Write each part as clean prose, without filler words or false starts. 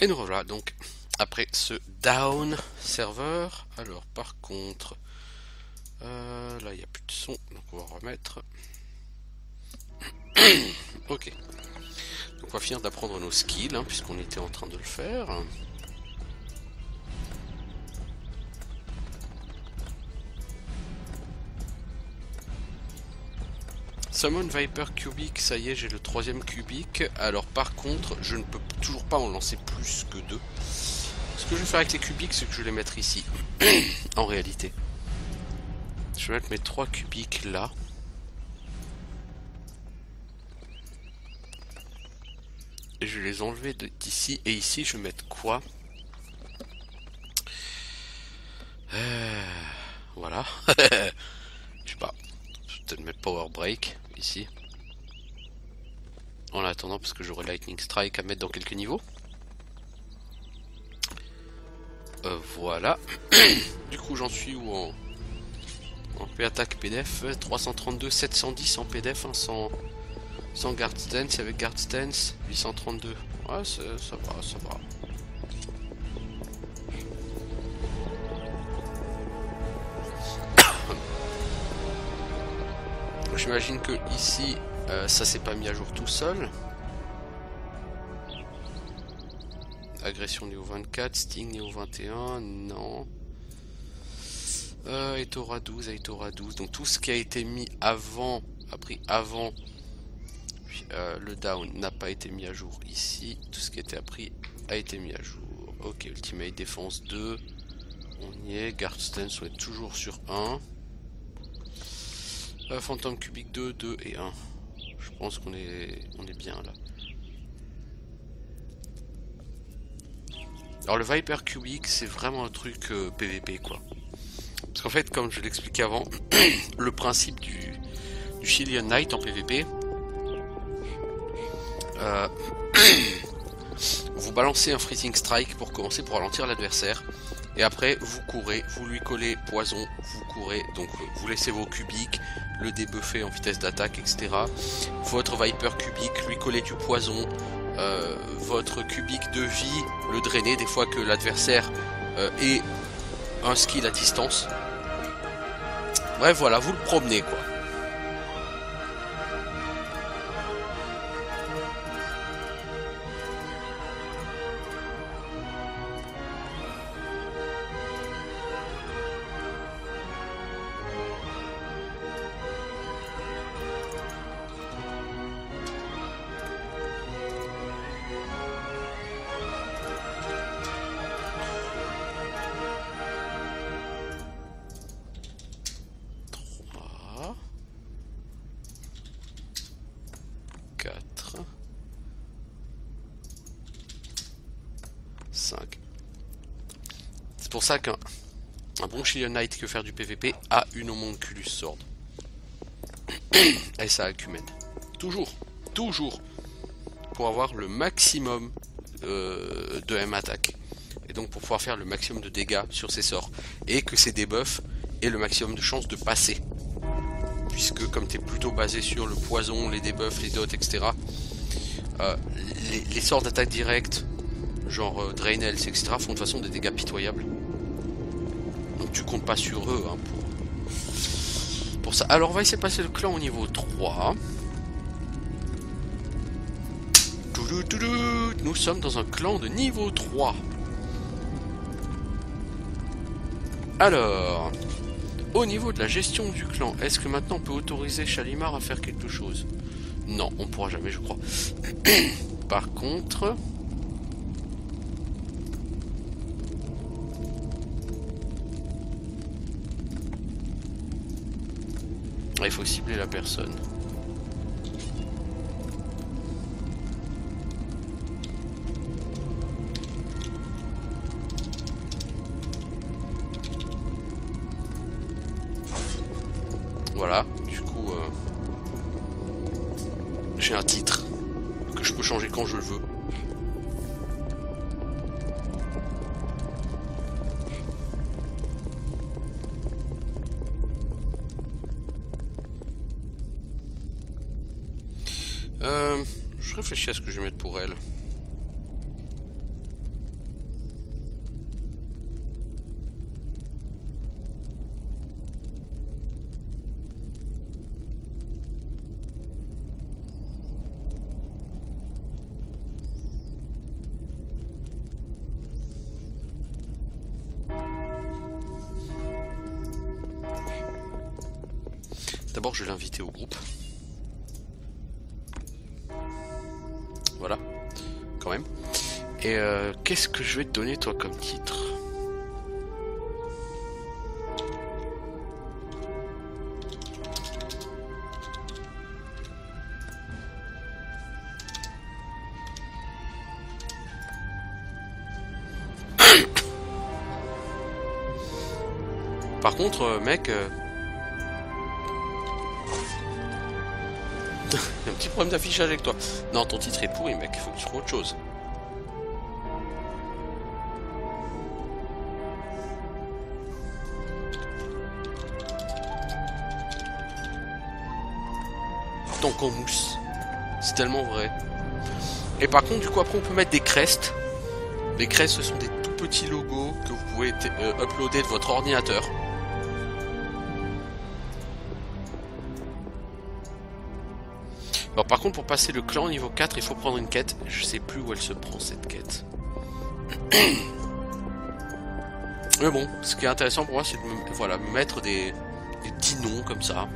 Et nous revoilà donc après ce down serveur. Alors par contre, là il n'y a plus de son, donc on va remettre. Ok. Donc on va finir d'apprendre nos skills, hein, puisqu'on était en train de le faire. Summon Viper Cubic, ça y est, j'ai le troisième cubic. Alors par contre, je ne peux toujours pas en lancer plus que deux. Ce que je vais faire avec les cubiques, c'est que je vais les mettre ici. En réalité. Je vais mettre mes 3 cubiques là. Et je vais les enlever d'ici. Et ici, je vais mettre quoi? Voilà. Je sais pas. Je vais peut-être mettre Power Break ici. En attendant, parce que j'aurai Lightning Strike à mettre dans quelques niveaux. Voilà. Du coup, j'en suis où en P-Attaque PDF 332, 710 en PDF, hein, sans Guard Stance, avec Guard Stance 832. Ouais, ça va, ça va. J'imagine que ici, ça s'est pas mis à jour tout seul. Agression niveau 24, Sting niveau 21, non. Etora 12, Etora 12. Donc tout ce qui a été mis avant, appris avant le down n'a pas été mis à jour ici. Tout ce qui a été appris a été mis à jour. Ok, Ultimate Défense 2. On y est. Guard Stance, on est toujours sur 1. Phantom Cubic 2, 2 et 1. Je pense qu'on est bien là. Alors le Viper Cubic, c'est vraiment un truc PVP quoi. Parce qu'en fait, comme je l'expliquais avant, le principe du Chilean Knight en PVP, vous balancez un Freezing Strike pour commencer, pour ralentir l'adversaire. Et après, vous courez, vous lui collez poison, vous courez, donc vous laissez vos cubiques, le débuffer en vitesse d'attaque, etc. Votre Viper Cubic, lui coller du poison, votre cubique de vie, le drainer des fois que l'adversaire ait un skill à distance. Bref, voilà, vous le promenez quoi. C'est pour ça qu'un bon Chilean Knight qui veut faire du PVP a une Homunculus Sword. Et ça accumène. Toujours, toujours. Pour avoir le maximum de M attaque. Et donc pour pouvoir faire le maximum de dégâts sur ses sorts. Et que ses debuffs aient le maximum de chances de passer. Puisque comme tu es plutôt basé sur le poison, les debuffs, les dots, etc. Les sorts d'attaque directe, genre Drain Health, etc. font de toute façon des dégâts pitoyables. Donc tu comptes pas sur eux hein, pour ça. Alors on va essayer de passer le clan au niveau 3. Nous sommes dans un clan de niveau 3. Alors, au niveau de la gestion du clan, est-ce que maintenant on peut autoriser Shalimar à faire quelque chose? Non, on pourra jamais je crois. Par contre... il faut cibler la personne. Voilà, du coup, j'ai un titre que je peux changer quand je le veux. Je réfléchis à ce que je vais mettre pour elle. D'abord, je vais l'inviter au groupe. Voilà, quand même. Et qu'est-ce que je vais te donner, toi, comme titre? Par contre, mec... un petit problème d'affichage avec toi. Non, ton titre est pourri, mec. Il faut que tu trouves autre chose. Donc en mousse. C'est tellement vrai. Et par contre, du coup, après, on peut mettre des crestes. Les crestes, ce sont des tout petits logos que vous pouvez uploader de votre ordinateur. Alors par contre, pour passer le clan niveau 4, il faut prendre une quête. Je sais plus où elle se prend, cette quête. Mais bon, ce qui est intéressant pour moi, c'est de voilà, mettre des petits noms comme ça.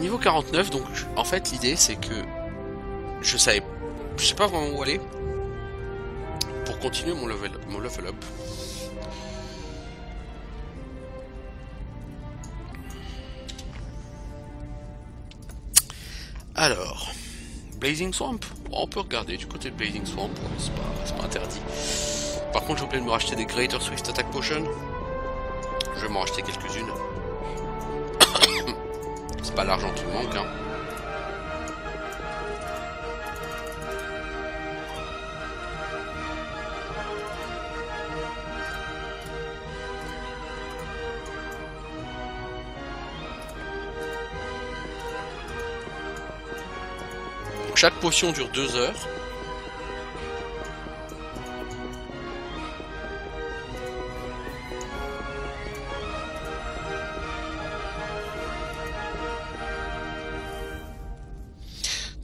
Niveau 49, donc en fait l'idée c'est que je sais pas vraiment où aller pour continuer mon level up. Alors, Blazing Swamp, on peut regarder du côté de Blazing Swamp, ouais, c'est pas interdit. Par contre, j'ai oublié de me racheter des Greater Swift Attack Potion. Je vais m'en racheter quelques-unes. C'est pas l'argent qui me manque, hein. Donc chaque potion dure 2 heures.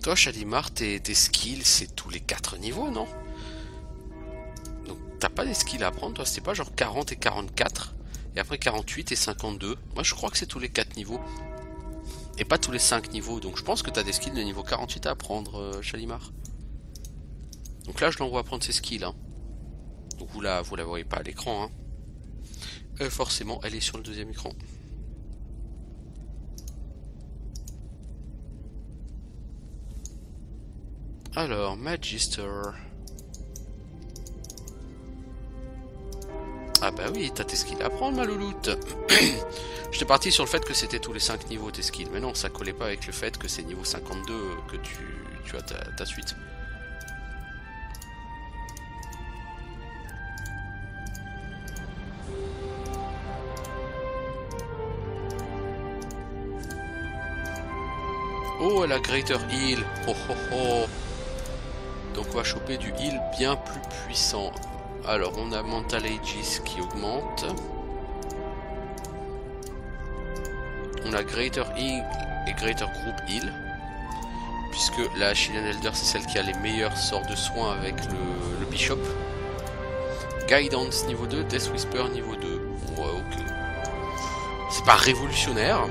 Toi, Shalimar, tes skills, c'est tous les 4 niveaux, non? Donc, t'as pas des skills à apprendre, toi? C'était pas genre 40 et 44? Et après 48 et 52? Moi, je crois que c'est tous les 4 niveaux. Et pas tous les 5 niveaux. Donc, je pense que t'as des skills de niveau 48 à apprendre, Shalimar. Donc là, je l'envoie apprendre ses skills, hein. Donc, vous la voyez pas à l'écran, hein. Forcément, elle est sur le deuxième écran. Alors, Magister. Ah bah oui, t'as tes skills à apprendre, ma louloute. J'étais parti sur le fait que c'était tous les 5 niveaux tes skills, mais non, ça collait pas avec le fait que c'est niveau 52 que tu as ta suite. Oh, elle a Greater Heal. Oh oh oh. Donc on va choper du heal bien plus puissant. Alors on a Mental Aegis qui augmente. On a Greater Heal et Greater Group Heal. Puisque la Chilean Elder c'est celle qui a les meilleurs sorts de soins avec le Bishop. Guidance niveau 2, Death Whisper niveau 2. Ouais, ok. C'est pas révolutionnaire.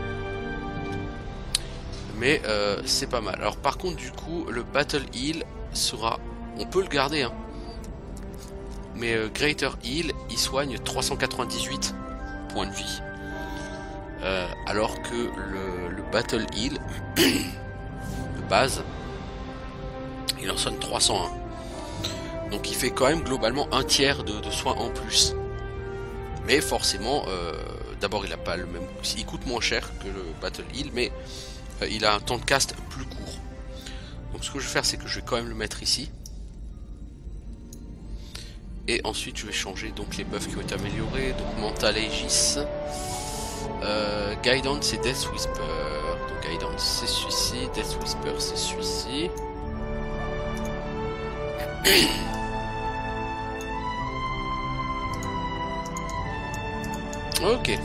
Mais c'est pas mal. Alors par contre du coup le Battle Heal sera... On peut le garder hein. Mais Greater Heal il soigne 398 points de vie. Alors que le Battle Heal de base il en soigne 301. Donc il fait quand même globalement un tiers de soins en plus. Mais forcément d'abord il a pas le même... Il coûte moins cher que le Battle Heal, mais il a un temps de cast plus court. Donc ce que je vais faire c'est que je vais quand même le mettre ici. Et ensuite je vais changer donc les buffs qui ont été améliorés. Donc Mental Aegis, Guidance et Death Whisper. Donc Guidance c'est celui-ci, Death Whisper c'est celui-ci. Ok.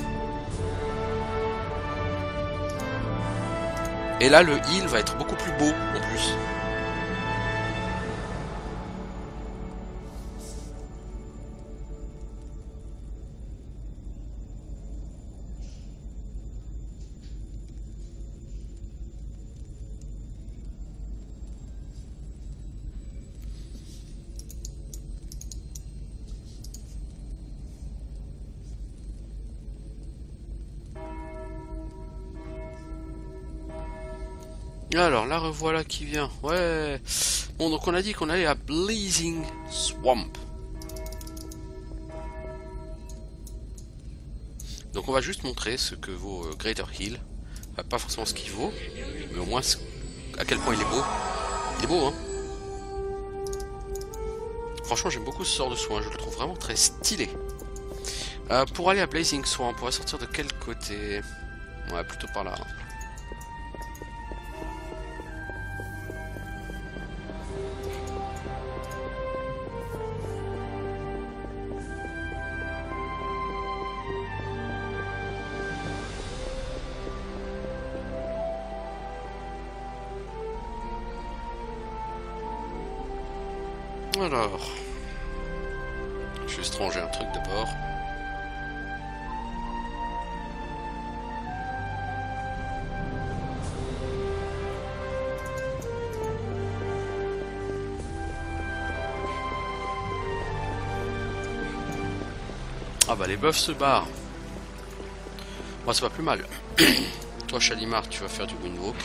Et là le heal va être beaucoup plus beau en plus. Alors, la revoilà qui vient. Ouais. Bon, donc on a dit qu'on allait à Blazing Swamp. Donc on va juste montrer ce que vaut Greater Hill. Enfin, pas forcément ce qu'il vaut, mais au moins à quel point il est beau. Il est beau, hein. Franchement, j'aime beaucoup ce sort de soin. Je le trouve vraiment très stylé. Pour aller à Blazing Swamp, on va sortir de quel côté? Ouais, plutôt par là. Alors, juste ranger un truc d'abord. Ah bah les bœufs se barrent. Moi c'est pas plus mal. Toi Chalimar, tu vas faire du windwalk.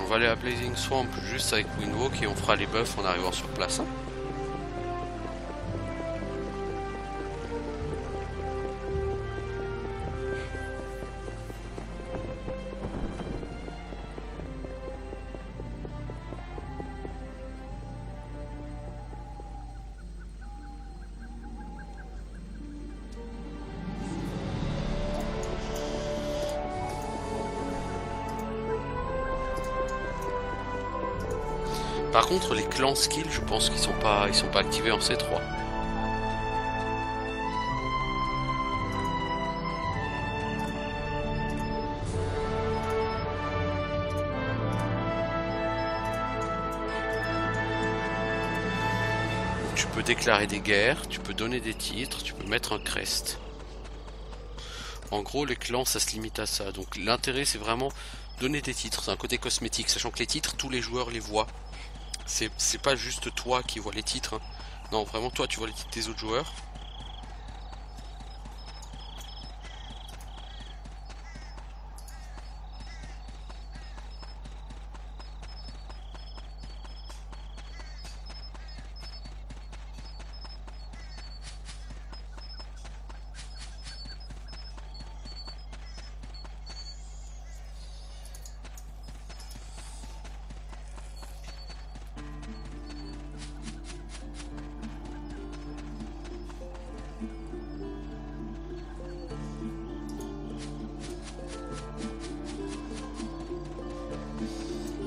On va aller à Blazing Swamp juste avec windwalk et on fera les buffs en arrivant sur place. Hein. Par contre, les clans skills, je pense qu'ils sont pas activés en C3. Tu peux déclarer des guerres, tu peux donner des titres, tu peux mettre un crest. En gros, les clans, ça se limite à ça. Donc l'intérêt, c'est vraiment donner des titres. C'est un côté cosmétique, sachant que les titres, tous les joueurs les voient. C'est pas juste toi qui vois les titres. Hein. Non, vraiment, toi, tu vois les titres des autres joueurs.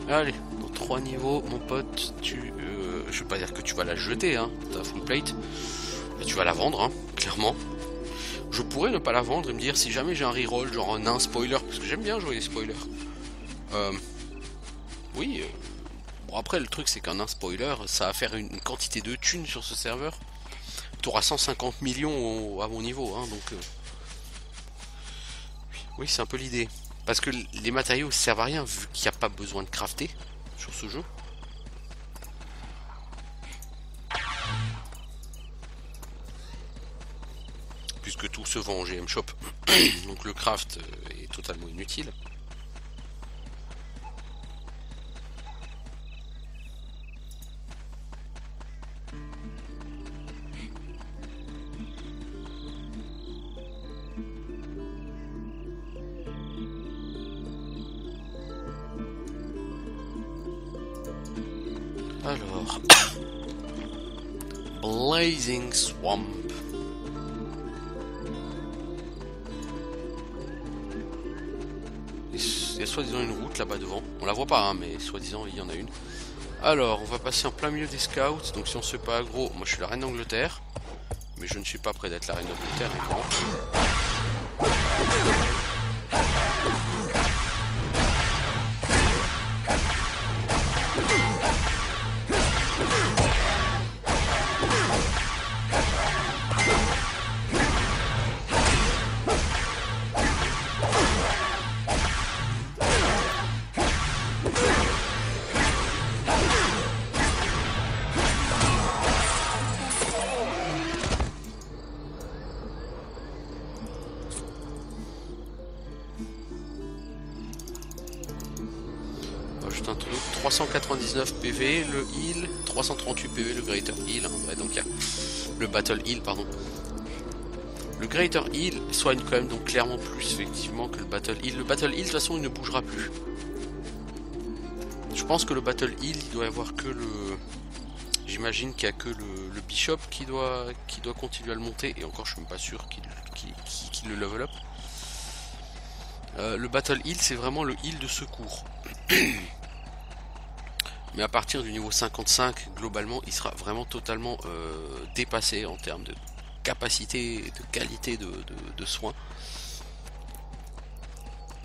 Allez, dans 3 niveaux, mon pote, je vais pas dire que tu vas la jeter, hein, ta full plate, mais tu vas la vendre, hein, clairement. Je pourrais ne pas la vendre et me dire si jamais j'ai un reroll, genre un nain spoiler, parce que j'aime bien jouer les spoilers. Oui, bon après le truc c'est qu'un nain spoiler, ça va faire une quantité de thunes sur ce serveur. Tu auras 150 millions à mon niveau, hein, donc... Oui, c'est un peu l'idée. Parce que les matériaux servent à rien vu qu'il n'y a pas besoin de crafter sur ce jeu. Puisque tout se vend en GM Shop. Donc le craft est totalement inutile. Alors, Blazing Swamp. Il y a soi-disant une route là-bas devant. On la voit pas, hein, mais soi-disant il y en a une. Alors, on va passer en plein milieu des scouts. Donc si on se fait pas aggro, moi je suis la reine d'Angleterre. Mais je ne suis pas prêt d'être la reine d'Angleterre, évidemment. juste un truc. 399 PV le heal, 338 PV le greater heal. Hein. Ouais, donc il y a le battle heal, pardon. Le greater heal soigne quand même donc clairement plus effectivement que le battle heal. Le battle heal de toute façon il ne bougera plus. Je pense que le battle heal il doit y avoir que le... J'imagine qu'il n'y a que le bishop qui doit continuer à le monter. Et encore je suis même pas sûr qu'il le level up. Le battle heal c'est vraiment le heal de secours. Mais à partir du niveau 55 globalement il sera vraiment totalement dépassé en termes de capacité, de qualité de soins.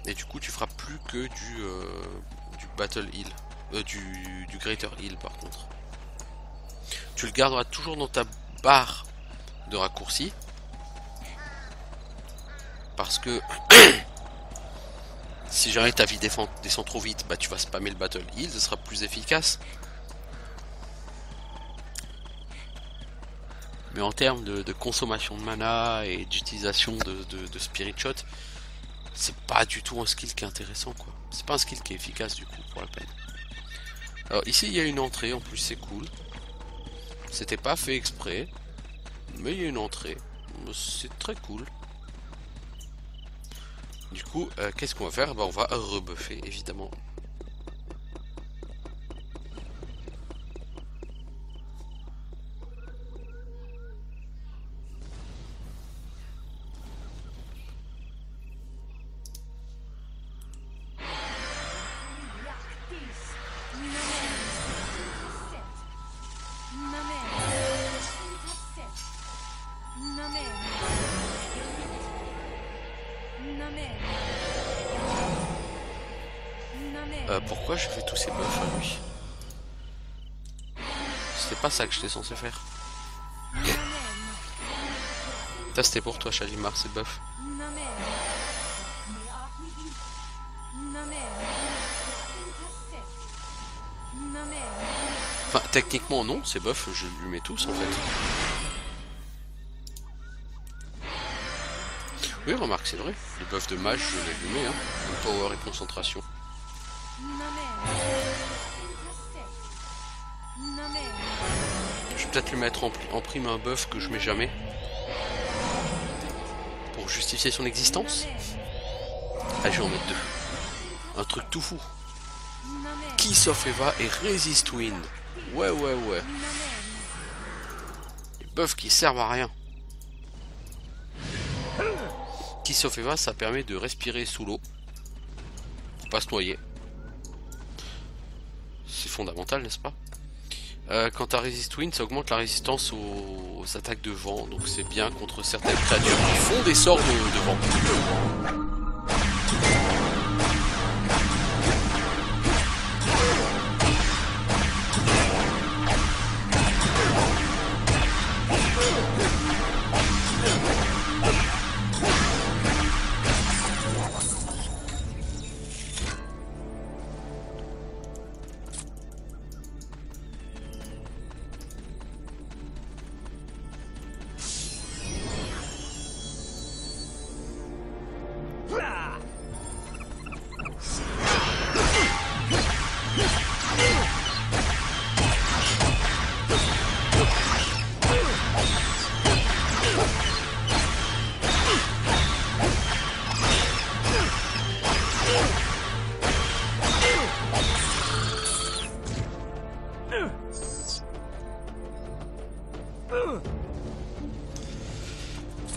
Et du coup tu feras plus que du battle heal, du greater heal par contre. Tu le garderas toujours dans ta barre de raccourci. Parce que si jamais ta vie descend trop vite, bah tu vas spammer le battle heal, ce sera plus efficace. Mais en termes de consommation de mana et d'utilisation de spirit shot, c'est pas du tout un skill qui est intéressant quoi. C'est pas un skill qui est efficace du coup pour la peine. Alors ici il y a une entrée, en plus c'est cool. C'était pas fait exprès, mais il y a une entrée. C'est très cool. Du coup, qu'est-ce qu'on va faire? Bah, on va rebuffer évidemment. Pourquoi je fais tous ces buffs à lui? C'était pas ça que j'étais censé faire. Ça c'était pour toi Shalimar, ces buffs. Enfin techniquement non, ces buffs je lui mets tous en fait. Oui remarque c'est vrai, les buffs de mage je les lui mets hein. Power et concentration. Je vais peut-être lui mettre en prime un buff que je mets jamais pour justifier son existence. Ah, je vais en mettre deux. Un truc tout fou. Kiss of Eva et Resist Wind. Ouais. Les buffs qui servent à rien. Kiss of Eva ça permet de respirer sous l'eau pour pas se noyer. C'est fondamental, n'est-ce pas? Quant à Resist Wind, ça augmente la résistance aux attaques de vent, donc c'est bien contre certaines créatures qui font des sorts de vent.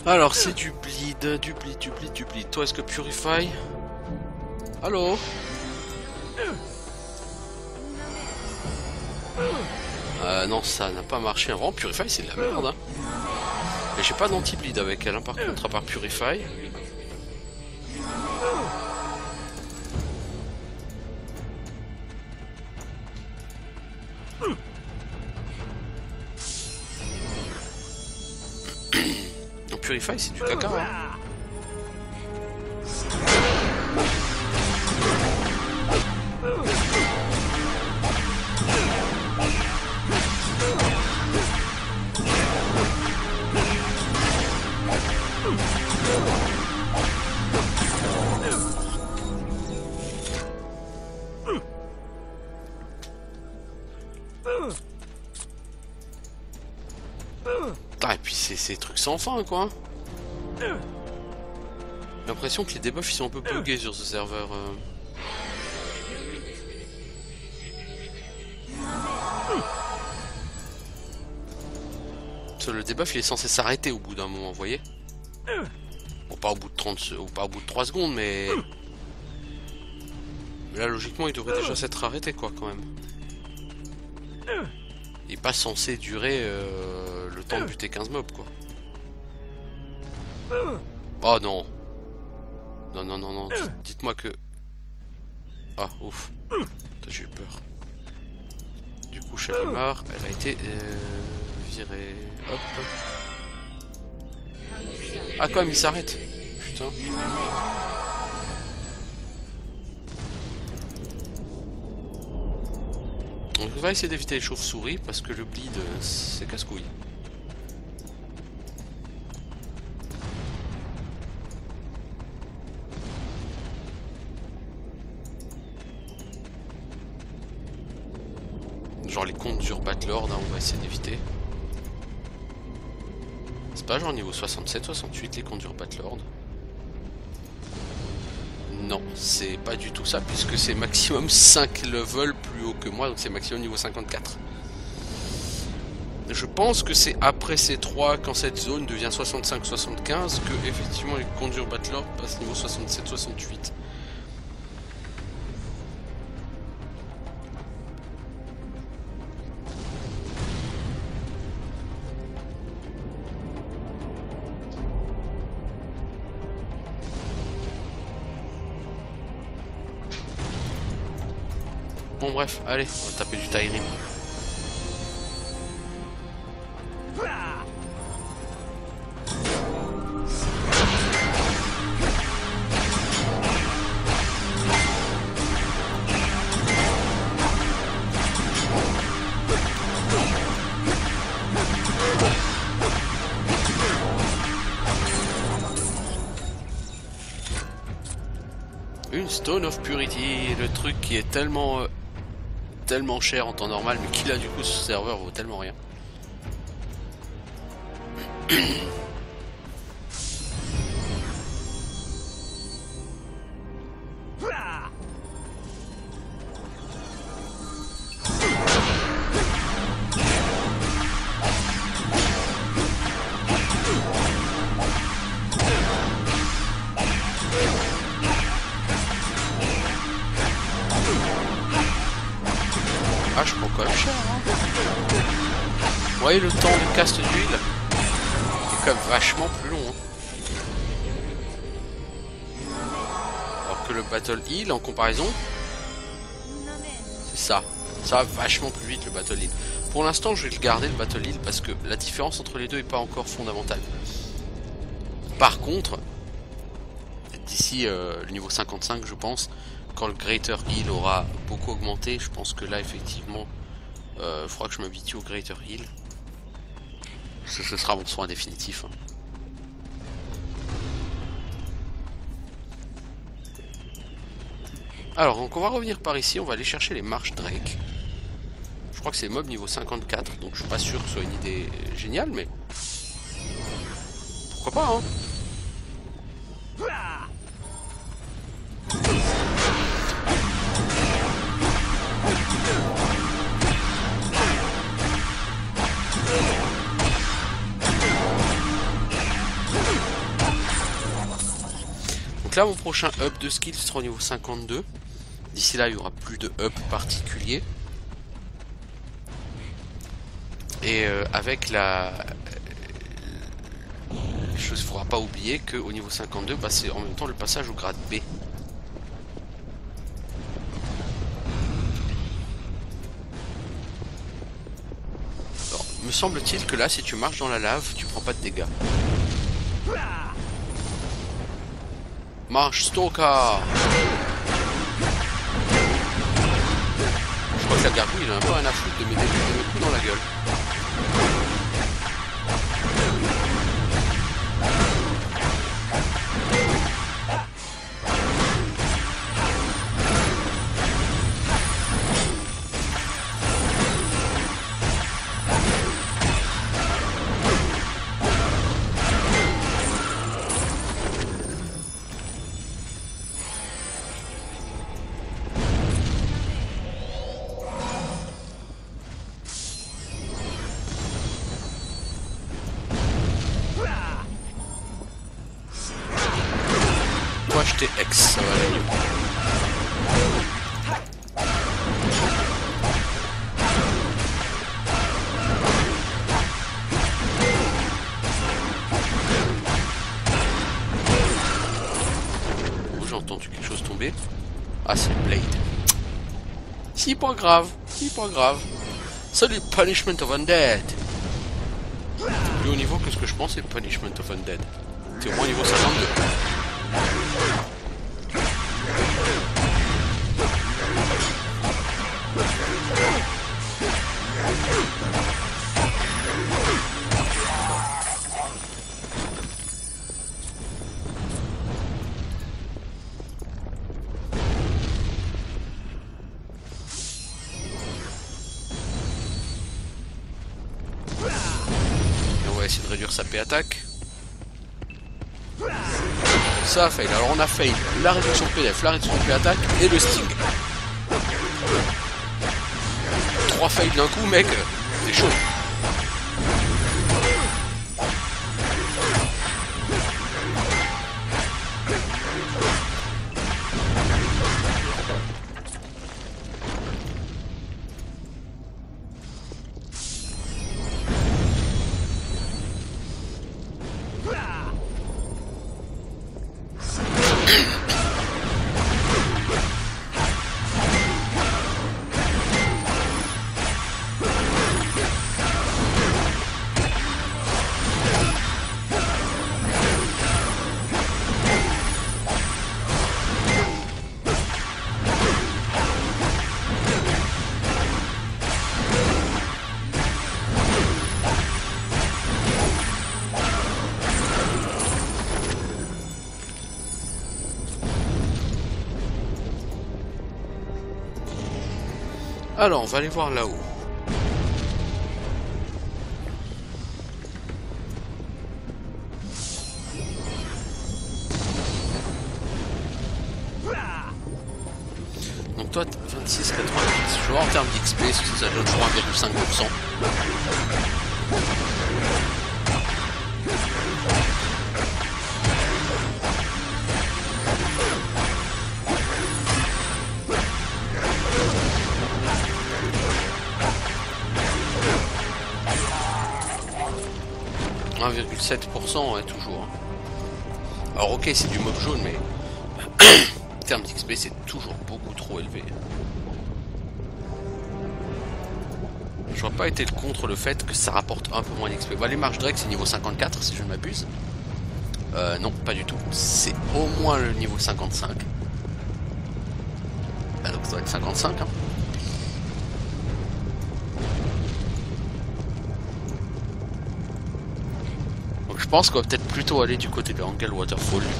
Alors c'est du bleed. Toi est-ce que Purify? Allô? Non ça n'a pas marché. Vraiment Purify c'est de la merde hein. Mais j'ai pas d'anti-bleed avec elle hein, par contre à part Purify. Purify c'est du caca hein. c'est trucs sans fin quoi. J'ai l'impression que les debuffs ils sont un peu buggés sur ce serveur. Parce que le debuff il est censé s'arrêter au bout d'un moment, vous voyez. Bon, pas au bout de 30 ou pas au bout de 3 secondes, mais là logiquement il devrait déjà s'être arrêté quoi quand même. Il est pas censé durer le temps de buter 15 mobs quoi. Oh non. Non non non non, dites-moi que... Ah ouf. J'ai eu peur. Du coup Shalimar, elle a été virée. Hop. Ah quand même il s'arrête. Putain. Donc on va essayer d'éviter les chauves-souris parce que le bleed c'est casse-couille. Genre les comptes sur Batlord, hein, on va essayer d'éviter. C'est pas genre niveau 67-68 les comptes sur Batlord. Non, c'est pas du tout ça puisque c'est maximum 5 levels plus haut que moi, donc c'est maximum niveau 54. Je pense que c'est après ces 3, quand cette zone devient 65-75, que effectivement les comptes sur Batlord passent niveau 67-68. Bon bref, allez, on va taper du Tyrim. Une Stone of Purity, le truc qui est tellement cher en temps normal, mais qui là du coup sur ce serveur vaut tellement rien. Ah, je prends quand même cher, hein. Vous voyez le temps de cast d'huile est quand même vachement plus long, hein. Alors que le Battle Heal en comparaison, c'est ça. Ça va vachement plus vite le Battle Heal. Pour l'instant, je vais le garder le Battle Heal parce que la différence entre les deux est pas encore fondamentale. Par contre, d'ici le niveau 55, je pense, quand le Greater Heal aura beaucoup augmenté, je pense que là effectivement il faudra que je m'habitue au Greater Heal. Ce sera mon soin définitif, hein. Alors donc on va revenir par ici, on va aller chercher les marches Drake. Je crois que c'est mob niveau 54, donc je suis pas sûr que ce soit une idée géniale, mais pourquoi pas, hein. Donc là mon prochain up de skill sera au niveau 52. D'ici là il y aura plus de up particulier. Et avec la chose, il ne faudra pas oublier qu'au niveau 52, bah, c'est en même temps le passage au grade B. Alors, me semble-t-il que là, si tu marches dans la lave, tu prends pas de dégâts. Marche Stalker. Je crois que la gargouille, il a un peu rien à foutre de mettre des coups dans la gueule. côté X, ça va aller mieux. Oh, j'ai entendu quelque chose tomber. Ah, c'est le Blade. Si, pas grave, si, pas grave. Salut, Punishment of Undead. Plus haut niveau que ce que je pensais, Punishment of Undead. C'est au moins niveau 52. Essayer de réduire sa P-attaque. Ça a fail. Alors on a fail la réduction de PDF, la réduction de P-attaque et le sting. 3 fails d'un coup, mec, c'est chaud. Alors, on va aller voir là-haut. Donc toi, 26,90. Je vois en termes d'XP, ça donne toujours 1,5%. 1,7%, ouais, toujours. Alors ok, c'est du mob jaune, mais en termes d'XP, c'est toujours beaucoup trop élevé. Je vois pas été contre le fait que ça rapporte un peu moins d'XP. Bah, les marches Drake, c'est niveau 54, si je ne m'abuse. Non, pas du tout. C'est au moins le niveau 55. Ah, donc ça doit être 55, hein. Je pense qu'on va peut-être plutôt aller du côté de Angle Waterfall du coup.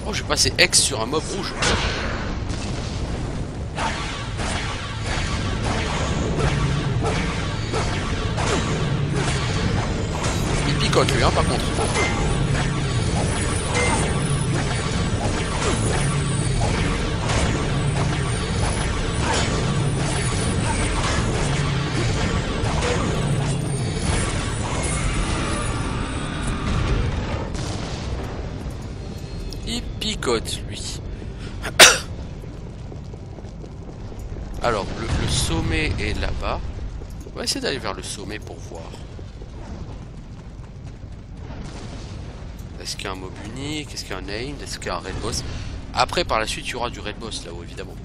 Oh, j'ai passé X sur un mob rouge. Il picote lui, hein, par contre. Picote lui. Alors le sommet est là-bas. On va essayer d'aller vers le sommet pour voir. Est-ce qu'il y a un mob unique? Est-ce qu'il y a un named? Est-ce qu'il y a un raid boss? Après par la suite il y aura du raid boss là-haut évidemment.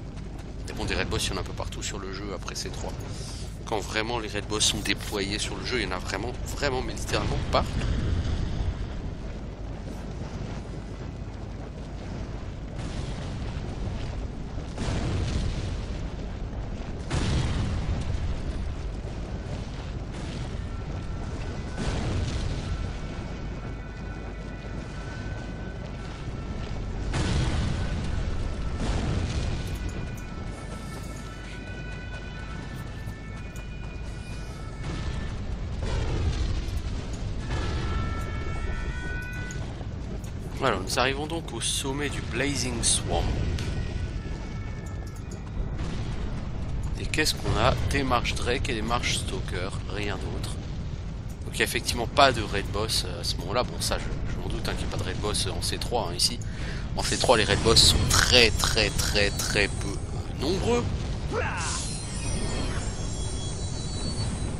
Mais bon, des raid boss il y en a un peu partout sur le jeu après ces 3. Quand vraiment les raid boss sont déployés sur le jeu, il y en a vraiment mais littéralement pas. Alors, nous arrivons donc au sommet du Blazing Swamp. Et qu'est-ce qu'on a? Des marches Drake et des marches Stalker, rien d'autre. Donc il n'y a effectivement pas de raid boss à ce moment-là. Bon ça je m'en doute hein, qu'il n'y a pas de raid boss en C3 hein, ici. En C3 les raid boss sont très peu nombreux.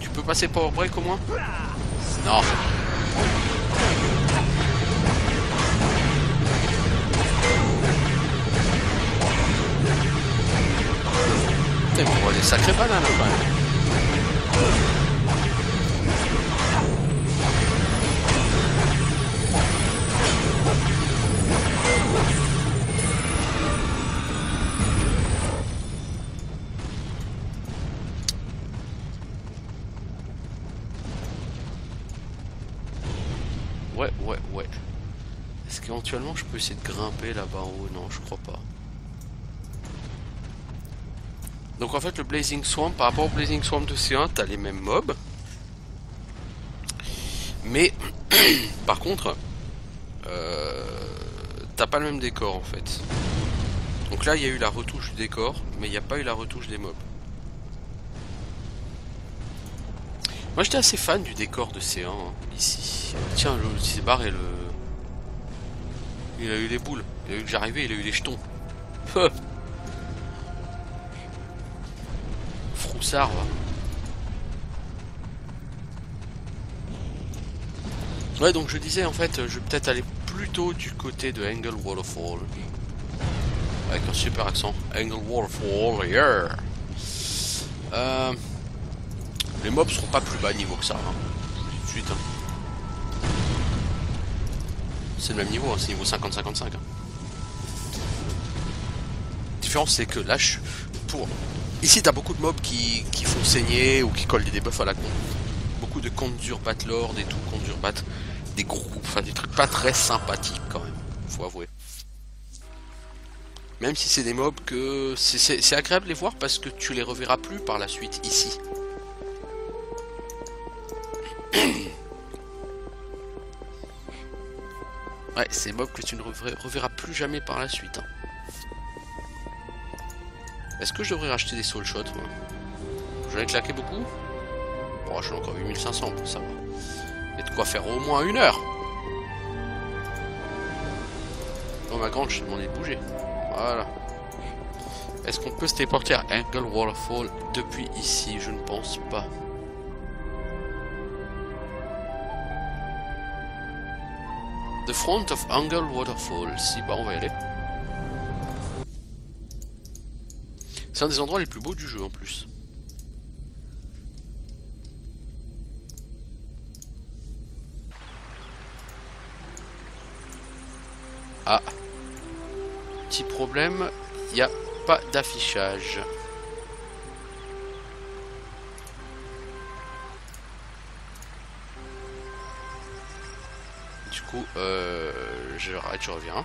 Tu peux passer power break au moins? Non. Putain, on voit des sacrées bananes quand même. Ouais. Est-ce qu'éventuellement je peux essayer de grimper là-bas en haut? Non, je crois pas. Donc en fait le Blazing Swamp, par rapport au Blazing Swamp de C1, t'as les mêmes mobs. Mais par contre, t'as pas le même décor en fait. Donc là il y a eu la retouche du décor, mais il n'y a pas eu la retouche des mobs. Moi j'étais assez fan du décor de C1 hein, ici. Tiens, le Zébar et le... Il a eu les boules. Il a eu que j'arrivais, il a eu les jetons. Froussard va. Ouais donc je disais en fait je vais peut-être aller plutôt du côté de Angle Waterfall. Avec un super accent. Angle Waterfall, yeah. Les mobs seront pas plus bas niveau que ça. Hein. Tout de suite. Hein. C'est le même niveau, hein. C'est niveau 50-55. Hein. La différence c'est que là, ici t'as beaucoup de mobs qui font saigner ou qui collent des debuffs à la con. Beaucoup de Conjure Battlord et tout, Conjure Bat, des groupes, enfin des trucs pas très sympathiques quand même, faut avouer. Même si c'est des mobs que c'est agréable de les voir parce que tu les reverras plus par la suite ici. Ouais, c'est des mobs que tu ne reverras plus jamais par la suite. Hein. Est-ce que je devrais racheter des soul shots moi? J'en ai claqué beaucoup. Oh, j'ai encore 8500, ça va. Il y a de quoi faire au moins 1 heure. Oh ma grande, je t'ai demandé de bouger. Voilà. Est-ce qu'on peut se téléporter à Angle Waterfall depuis ici? Je ne pense pas. The front of Angle Waterfall. Si, bah on va y aller. C'est un des endroits les plus beaux du jeu en plus. Ah. Petit problème, il n'y a pas d'affichage. Du coup, j'arrête, je reviens.